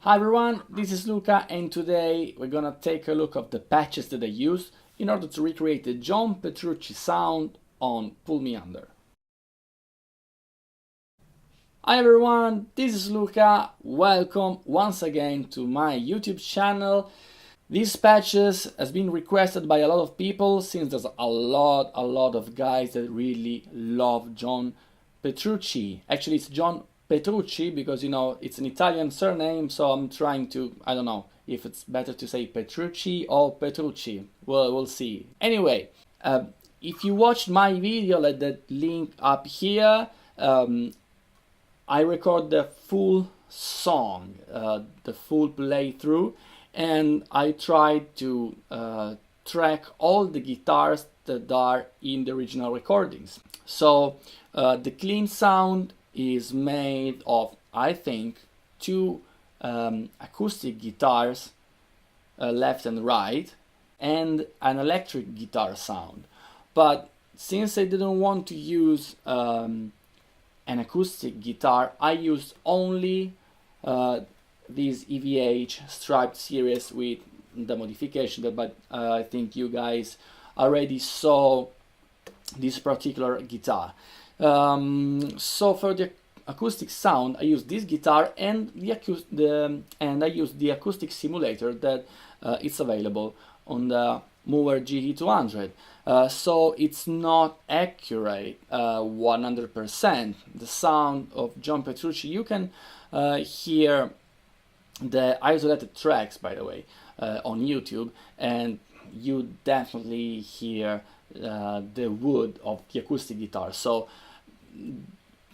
Hi everyone, this is Luca and today we're gonna take a look at the patches that I used in order to recreate the John Petrucci sound on PullMe Under. Hi everyone, this is Luca. Welcome once again to my YouTube channel. These patches has been requested by a lot of people since there's a lot of guys that really love John Petrucci. Actually, it's John Petrucci because, you know, it's an Italian surname, so I'm trying to, I don't know if it's better to say Petrucci or Petrucci. Well, we'll see. Anyway, if you watched my video, let that link up here. I record the full song, the full playthrough, and I tried to track all the guitars that are in the original recordings. So the clean sound is made of, I think, two acoustic guitars, left and right, and an electric guitar sound. But since I didn't want to use an acoustic guitar, I used only this EVH striped series with the modification, but I think you guys already saw this particular guitar. So for the acoustic sound, I use this guitar and I use the acoustic simulator that is available on the MOOER GE200. So it's not accurate 100%. The sound of John Petrucci, you can hear the isolated tracks, by the way, on YouTube, and you definitely hear the wood of the acoustic guitar. So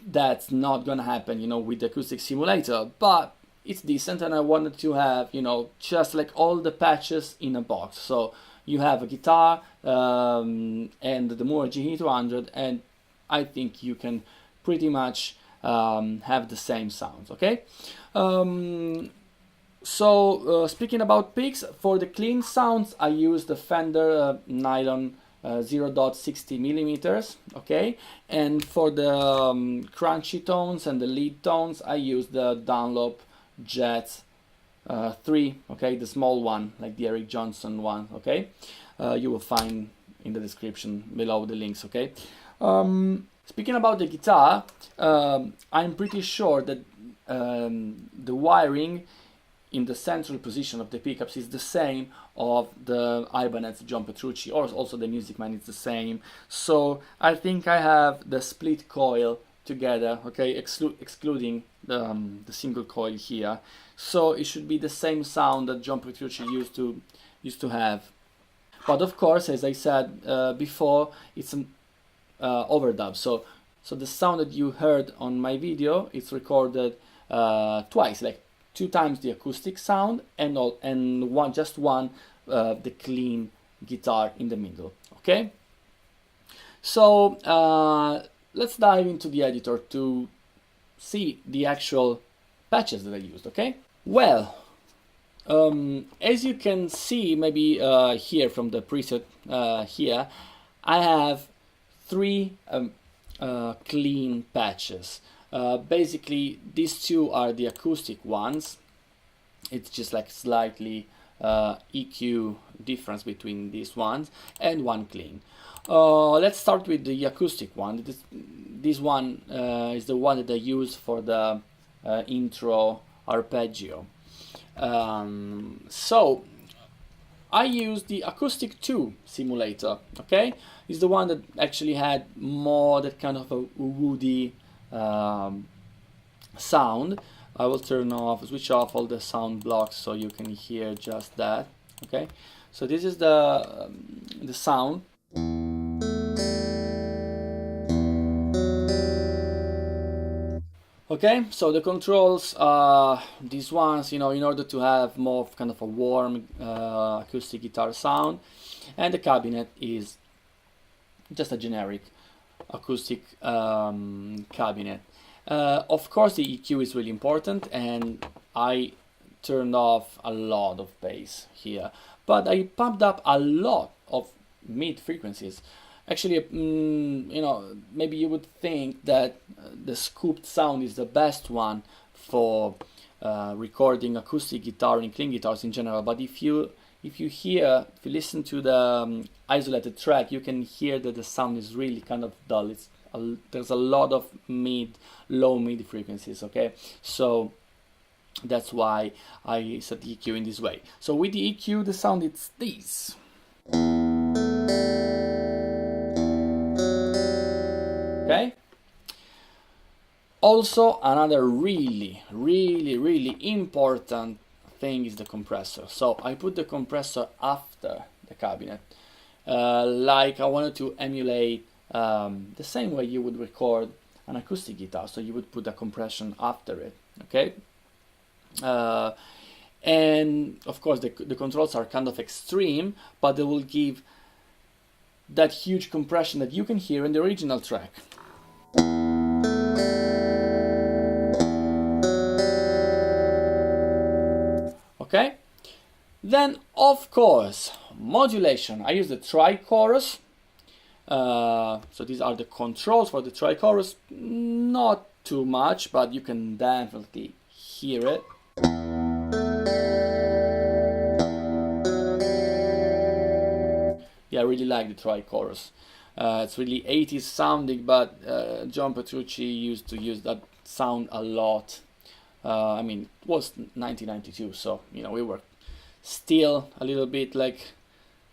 that's not gonna happen, you know, with the acoustic simulator, but it's decent, and I wanted to have, you know, just like all the patches in a box. So you have a guitar and the MOOER GE200, and I think you can pretty much have the same sounds, okay? So speaking about picks, for the clean sounds, I use the Fender nylon 0.60 millimeters, okay? And for the crunchy tones and the lead tones, I use the Dunlop Jet 3, okay, the small one, like the Eric Johnson one, okay? You will find in the description below the links, okay? Speaking about the guitar, I'm pretty sure that the wiring in the central position of the pickups is the same of the Ibanez John Petrucci, or also the Music Man is the same. So I think I have the split coil together, okay, excluding the single coil here. So it should be the same sound that John Petrucci used to have. But of course, as I said before, it's an overdub. So the sound that you heard on my video, it's recorded twice, like 2 times the acoustic sound and just one the clean guitar in the middle, okay? So let's dive into the editor to see the actual patches that I used, okay? Well, as you can see, maybe here from the preset here, I have 3 clean patches. Basically, these 2 are the acoustic ones. It's just like slightly EQ difference between these ones, and 1 clean. Let's start with the acoustic one. This one is the one that I use for the intro arpeggio. So I use the Acoustic 2 simulator, okay? It's the one that actually had more that kind of a woody sound. I will switch off all the sound blocks so you can hear just that, okay? So this is the sound. Okay, so the controls, these ones, you know, in order to have more kind of a warm acoustic guitar sound, and the cabinet is just a generic acoustic cabinet. Of course, the EQ is really important, and I turned off a lot of bass here, but I pumped up a lot of mid frequencies. Actually, you know, maybe you would think that the scooped sound is the best one for recording acoustic guitar and clean guitars in general. But if you listen to the isolated track, you can hear that the sound is really kind of dull. There's a lot of low mid frequencies. Okay, so that's why I set the EQ in this way. So with the EQ, the sound it's this. Okay. Also, another really important thing is the compressor. So I put the compressor after the cabinet, like I wanted to emulate the same way you would record an acoustic guitar. So you would put the compression after it. Okay. And of course the controls are kind of extreme, but they will give that huge compression that you can hear in the original track. Okay, then of course modulation. I use the tri-chorus. So these are the controls for the tri-chorus. Not too much, but you can definitely hear it. Yeah, I really like the tri-chorus. It's really 80s sounding, but John Petrucci used to use that sound a lot. I mean, it was 1992, so you know we were still a little bit like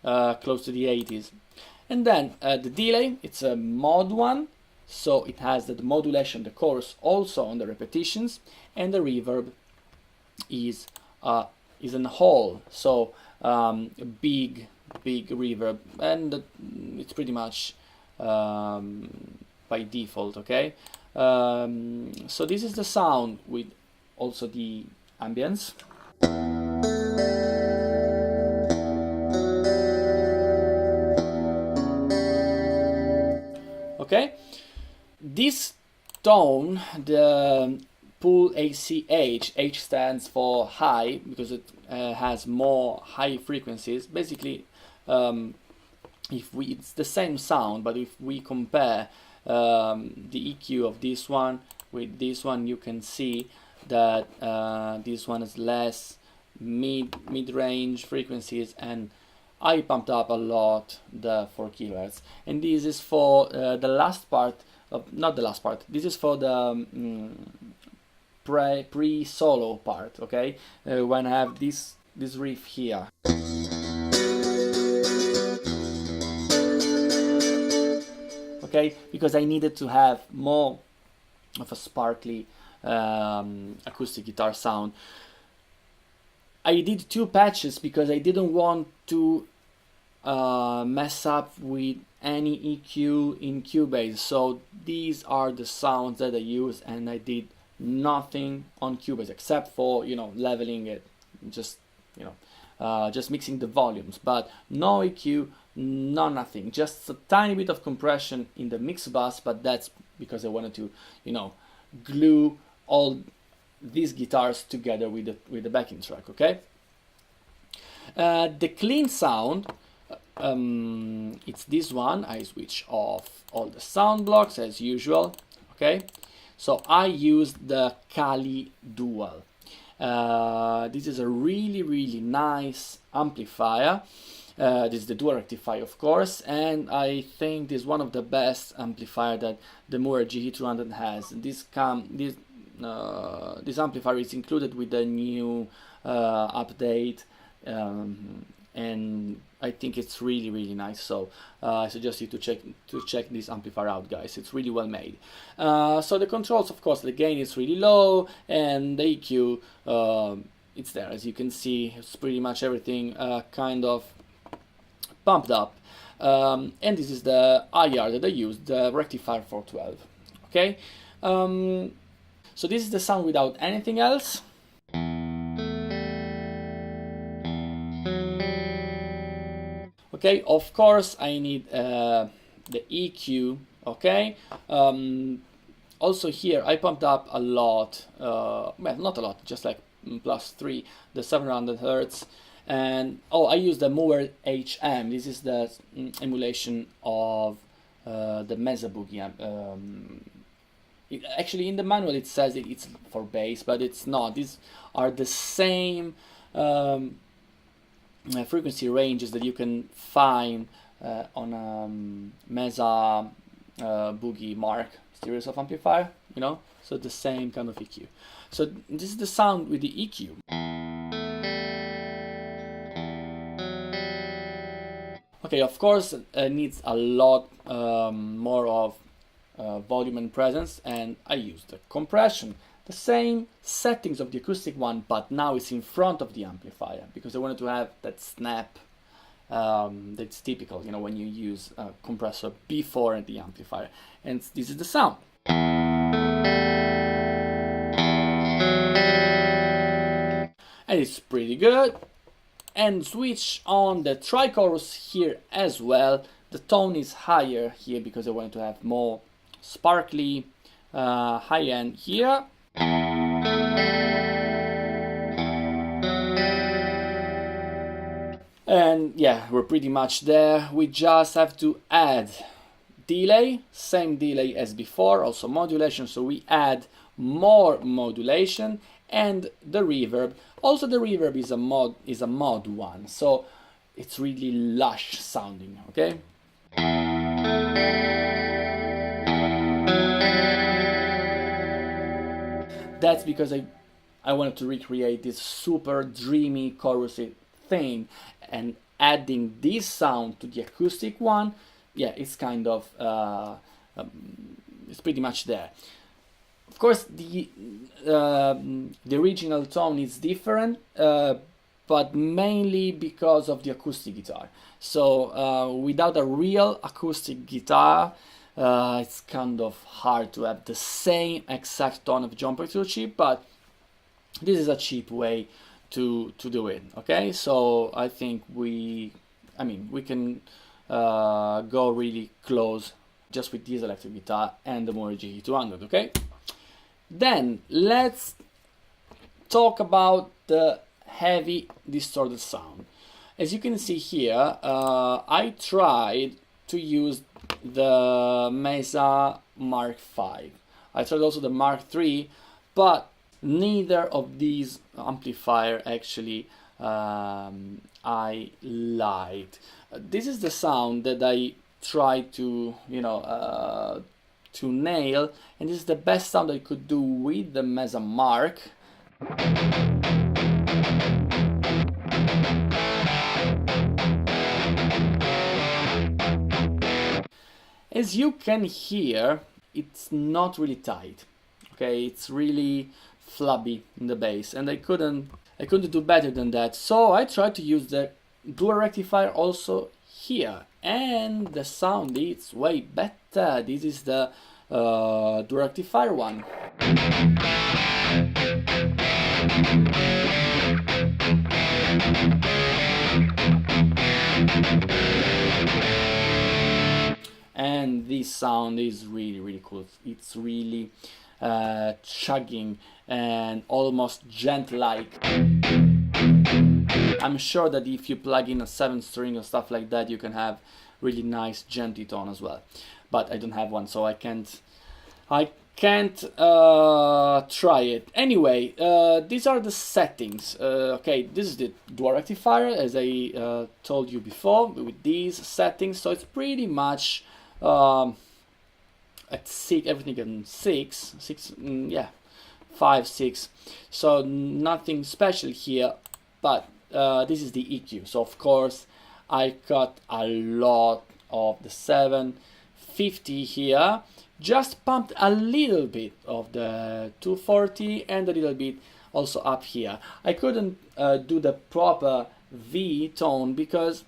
close to the 80s. And then the delay, it's a mod 1, so it has the modulation, the chorus also on the repetitions, and the reverb is in whole, so big reverb, and it's pretty much by default. Okay, so this is the sound with also the ambience. Okay, this tone, the PullACH, H stands for high because it has more high frequencies. Basically, it's the same sound, but if we compare the EQ of this one with this one, you can see that this one is less mid-range frequencies, and I pumped up a lot the 4 kHz. And this is for the last part of, not the last part, this is for the pre-solo part. Okay, when I have this riff here. Okay, because I needed to have more of a sparkly acoustic guitar sound. I did 2 patches because I didn't want to mess up with any EQ in Cubase. So these are the sounds that I use, and I did nothing on Cubase except for, you know, leveling it, just, you know, just mixing the volumes, but no EQ, nothing, just a tiny bit of compression in the mix bus, but that's because I wanted to, you know, glue all these guitars together with the backing track. Okay, the clean sound, it's this one. I switch off all the sound blocks as usual. Okay, so I used the Kali Dual. This is a really nice amplifier. This is the dual rectifier, of course, and I think this is one of the best amplifier that the MOOER GE200 has. This amplifier is included with the new update, and I think it's really nice. So I suggest you to check this amplifier out, guys. It's really well made. So the controls, of course, the gain is really low, and the EQ, it's there, as you can see. It's pretty much everything kind of pumped up, and this is the IR that I used, the rectifier 412. Okay, so this is the sound without anything else. Okay, of course I need the EQ. Okay, also here I pumped up a lot, well, not a lot, just like +3, the 700 Hertz. And I use the MOOER HM. This is the emulation of the Mesa Boogie Actually, in the manual it says it's for bass, but it's not. These are the same frequency ranges that you can find on a Mesa Boogie Mark series of amplifier, you know, so the same kind of EQ. So this is the sound with the EQ. Okay, of course it needs a lot more of volume and presence, and I use the compression, the same settings of the acoustic one, but now it's in front of the amplifier because I wanted to have that snap that's typical, you know, when you use a compressor before the amplifier. And this is the sound. And it's pretty good. And switch on the tri-chorus here as well. The tone is higher here because I wanted to have more sparkly high end here. And yeah, we're pretty much there. We just have to add delay, same delay as before, also modulation, so we add more modulation, and the reverb. Also the reverb is a mod one, so it's really lush sounding, okay? That's because I wanted to recreate this super dreamy chorusy thing, and adding this sound to the acoustic one, yeah, it's kind of it's pretty much there. Of course, the original tone is different, but mainly because of the acoustic guitar. So without a real acoustic guitar, it's kind of hard to have the same exact tone of John Petrucci, but this is a cheap way to do it. Okay, so I think we can go really close just with this electric guitar and the MOOER GE200. Okay, then let's talk about the heavy distorted sound. As you can see here, I tried to use the Mesa Mark V. I tried also the Mark III, but neither of these amplifier actually I liked. This is the sound that I tried to, you know, to nail, and this is the best sound I could do with the Mesa Mark. As you can hear, it's not really tight. Okay, it's really flabby in the bass, and I couldn't do better than that. So I tried to use the dual rectifier also here, and the sound is way better. This is the dual rectifier one. And this sound is really cool. It's really chugging and almost gent-like. I'm sure that if you plug in a 7th string or stuff like that, you can have really nice genty tone as well. But I don't have one, so I can't try it. Anyway, these are the settings. Okay, this is the dual rectifier, as I told you before, with these settings. So it's pretty much at 6, everything in 6, yeah, 5, 6. So nothing special here, but this is the EQ. So of course I cut a lot of the 750 here, just pumped a little bit of the 240 and a little bit also up here. I couldn't do the proper V tone because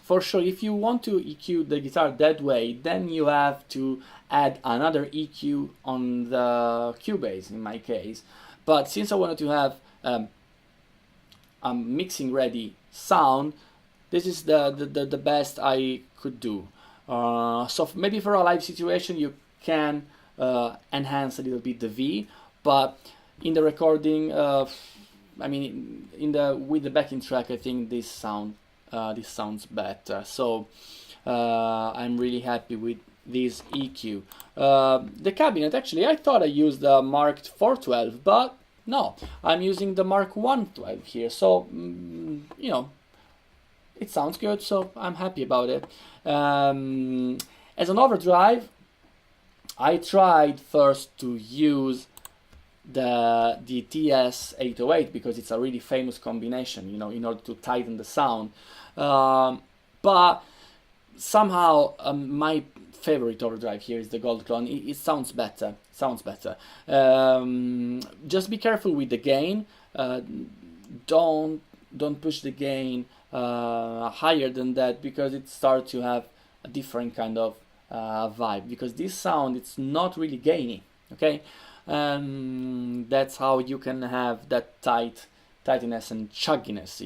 for sure if you want to EQ the guitar that way, then you have to add another EQ on the Cubase in my case. But since I wanted to have a mixing ready sound, this is the best I could do. So maybe for a live situation you can enhance a little bit the V, but in the recording, I mean with the backing track, I think this sounds better. So I'm really happy with this EQ. The cabinet, actually, I thought I used the Mark 412, but no, I'm using the Mark 112 here, so you know, it sounds good, so I'm happy about it. As an overdrive, I tried first to use the TS-808 because it's a really famous combination, you know, in order to tighten the sound. But somehow my favorite overdrive here is the Gold Clone. It sounds better. Just be careful with the gain. Don't push the gain higher than that, because it starts to have a different kind of vibe, because this sound, it's not really gainy, okay? That's how you can have that tightness and chugginess,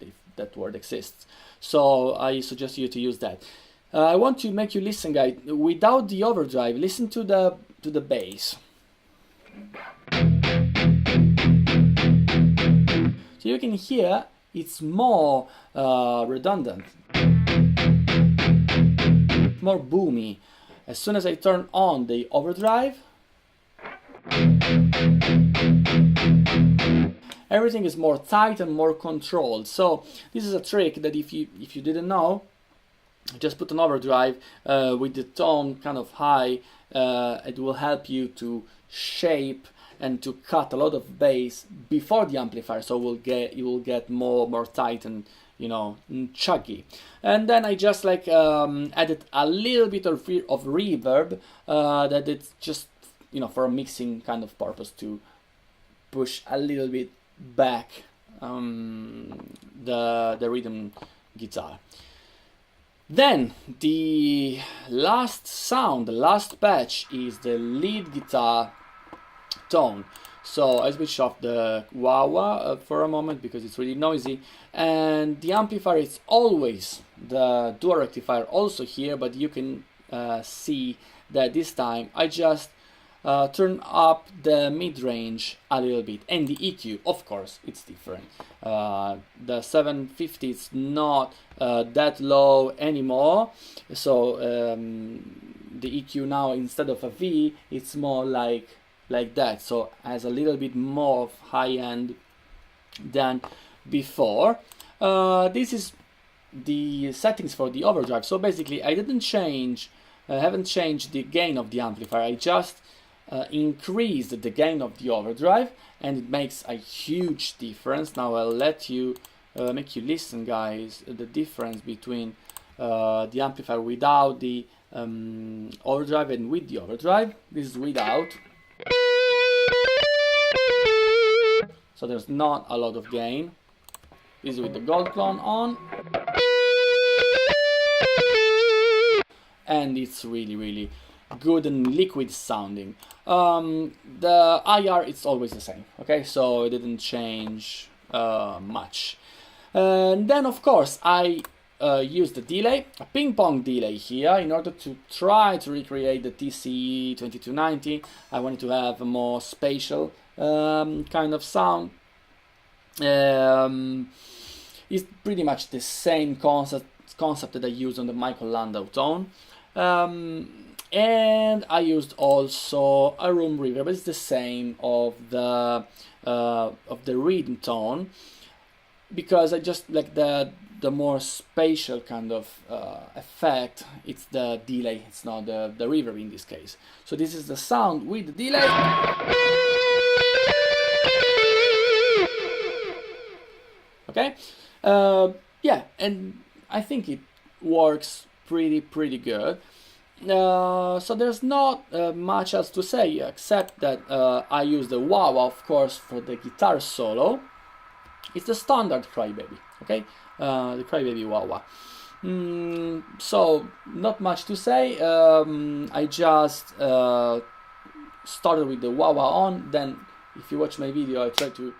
if that word exists. So I suggest you to use that. I want to make you listen, guys, without the overdrive. Listen to the bass. So you can hear it's more redundant, more boomy. As soon as I turn on the overdrive, everything is more tight and more controlled. So this is a trick that if you didn't know, just put an overdrive with the tone kind of high. It will help you to shape and to cut a lot of bass before the amplifier, so you will get more tight and, you know, chuggy. And then I just like added a little bit of reverb, that it's just, you know, for a mixing kind of purpose, to push a little bit back the rhythm guitar. Then the last sound, the last patch, is the lead guitar tone. So I switch off the wah-wah for a moment because it's really noisy, and the amplifier is always the dual rectifier also here, but you can see that this time I just turn up the mid-range a little bit, and the EQ, of course, it's different. The 750 is not that low anymore, so the EQ now, instead of a V, it's more like that, so has a little bit more of high end than before. This is the settings for the overdrive. So basically I haven't changed the gain of the amplifier. I just increased the gain of the overdrive, and it makes a huge difference. Now I'll let you make you listen, guys, the difference between the amplifier without the overdrive and with the overdrive. This is without, so there's not a lot of gain. This is with the Gold Clone on, and it's really good and liquid sounding. The IR, it's always the same, okay, so it didn't change much. And then of course I used the delay, a ping pong delay here, in order to try to recreate the TC 2290. I wanted to have a more spatial kind of sound. It's pretty much the same concept that I used on the Michael Landau tone. And I used also a room reverb. It's the same of the rhythm tone, because I just like the more spatial kind of effect. It's the delay, it's not the reverb in this case. So this is the sound with the delay. Okay, yeah, and I think it works pretty good. So there's not much else to say, except that I use the wah-wah, of course, for the guitar solo. It's the standard Crybaby, okay? The Crybaby wah-wah. So not much to say. I just started with the wah-wah on. Then, if you watch my video, I try to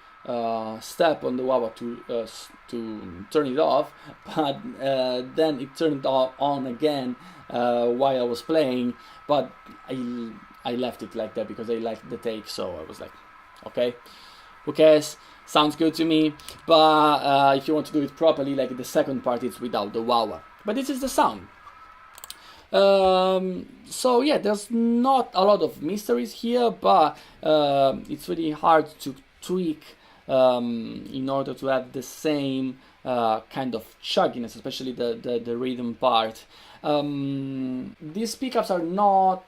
step on the wah-wah to turn it off, but then it turned on again while I was playing, but I left it like that because I liked the take, so I was like, okay, who cares, sounds good to me. But if you want to do it properly, like the second part, it's without the wah-wah. But this is the sound. So yeah, there's not a lot of mysteries here, but it's really hard to tweak in order to have the same kind of chugginess, especially the rhythm part. These pickups are not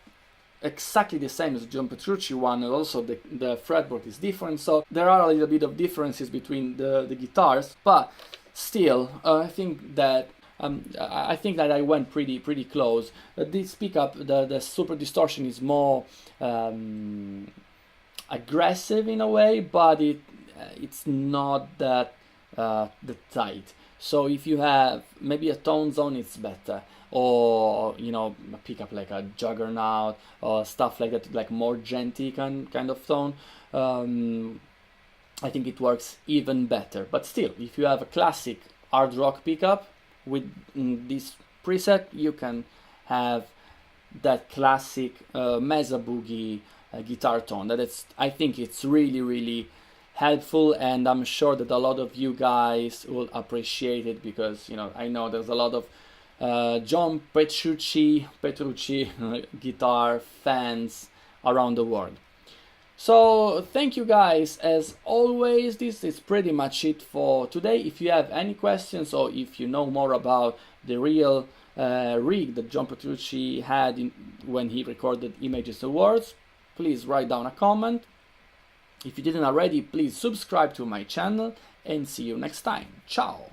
exactly the same as the John Petrucci one, and also the fretboard is different, so there are a little bit of differences between the guitars, but still, I think that I went pretty close. This pickup, the Super Distortion, is more aggressive in a way, but it's not that tight. So if you have maybe a tone zone, it's better, or you know, a pickup like a Juggernaut or stuff like that, like more genty kind of tone. I think it works even better. But still, if you have a classic hard rock pickup with this preset, you can have that classic Mesa Boogie guitar tone. I think it's really helpful, and I'm sure that a lot of you guys will appreciate it, because you know, I know there's a lot of John Petrucci guitar fans around the world. So thank you guys as always. This is pretty much it for today. If you have any questions, or if you know more about the real rig that John Petrucci had when he recorded Images Awards, please write down a comment. If you didn't already, please subscribe to my channel, and see you next time. Ciao!